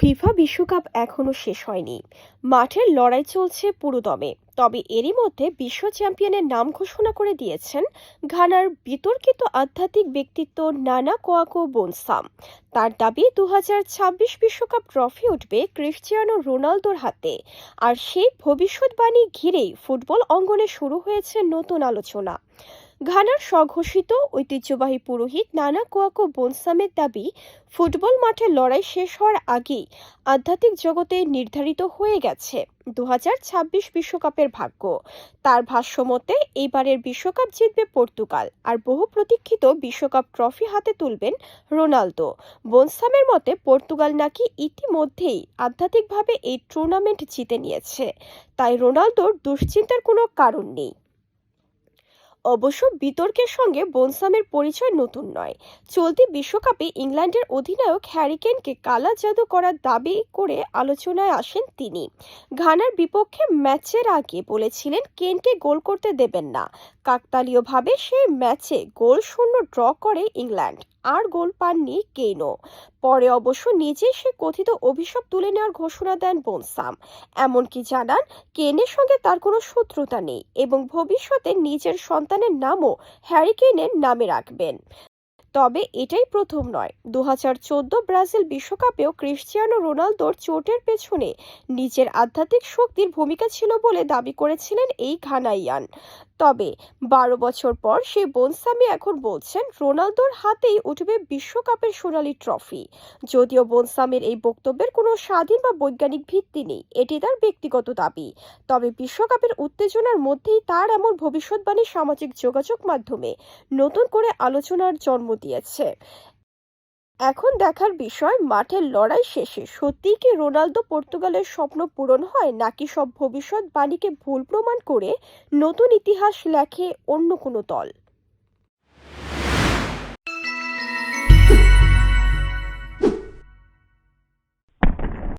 FIFA বিশ্বকাপ এখনো শেষ হয়নি। মাঠের লড়াই চলছে পুরোদমে। তবে এরই মধ্যে বিশ্ব চ্যাম্পিয়নের নাম ঘোষণা করে দিয়েছেন ঘানার বিতর্কিত আধ্যাত্মিক ব্যক্তিত্ব নানা কোয়াকো বোনসাম। তার দাবি 2026 বিশ্বকাপ ট্রফি উঠবে ক্রিশ্চিয়ানো রোনালদোর হাতে। আর সেই ভবিষ্যৎবাণী ঘিরেই ফুটবল অঙ্গনে শুরু হয়েছে নতুন আলোচনা। ঘানার স্বঘোষিত ঐতিহ্যবাহী পুরোহিত নানা কোয়াকো বোনসামের দাবি, ফুটবল মাঠে লড়াই শেষ হওয়ার আগেই আধ্যাত্মিক জগতে নির্ধারিত হয়ে গেছে 2026 বিশ্বকাপের ভাগ্য। তার ভাষ্যমতে এইবারের বিশ্বকাপ জিতবে পর্তুগাল, আর বহু প্রতীক্ষিত বিশ্বকাপ ট্রফি হাতে তুলবেন রোনালদো। বোনসামের মতে পর্তুগাল নাকি ইতিমধ্যেই আধ্যাত্মিকভাবে এই টুর্নামেন্ট জিতে নিয়েছে, তাই রোনালদোর দুশ্চিন্তার কোনো কারণ নেই। অবশ্য বিতর্কের সঙ্গে বোনসামের পরিচয় নতুন নয়। চলতি বিশ্বকাপে ইংল্যান্ডের অধিনায়ক হ্যারি কেনকে কালা জাদু করার দাবি করে আলোচনায় আসেন তিনি। ঘানার বিপক্ষে ম্যাচের আগে বলেছিলেন কেনকে গোল করতে দেবেন না। কাকতালীয়ভাবে সেই ম্যাচে গোল শূন্য ড্র করে ইংল্যান্ড, আর গোল পাননি কেনও। পরে অবশ্য নিজেই সে কথিত অভিশাপ তুলে নেওয়ার ঘোষণা দেন বোনসাম। এমনকি জানান কেনের সঙ্গে তার কোনো শত্রুতা নেই এবং ভবিষ্যতে নিজের সন্তানের নামও হ্যারি কেনের নামে রাখবেন। তবে এটাই প্রথম নয়। 2014 ব্রাজিল বিশ্বকাপেও ক্রিশ্চিয়ানো রোনালদোর চোটের পেছনে নিজের আধ্যাত্মিক শক্তির ভূমিকা ছিল বলে দাবি করেছিলেন এই ঘানাইয়ান। তবে 12 বছর পর সেই বোনসামি এখন বলছেন রোনালদোর হাতেই উঠবে বিশ্বকাপের সোনালী ট্রফি। যদিও বোনসামের এই বক্তব্যের কোনো স্বাধীন বা বৈজ্ঞানিক ভিত্তি নেই, এটি তার ব্যক্তিগত দাবি। তবে বিশ্বকাপের উত্তেজনার মধ্যেই তার এমন ভবিষ্যৎবাণী সামাজিক যোগাযোগ মাধ্যমে নতুন করে আলোচনার জন্ম দিয়েছে। এখন দেখার বিষয়, মাঠের লড়াই শেষে সত্যিই কি রোনালদো পর্তুগালের স্বপ্ন পূরণ হয়, নাকি সব ভবিষ্যৎবাণীকে ভুল প্রমাণ করে নতুন ইতিহাস লেখে অন্য কোনো দল।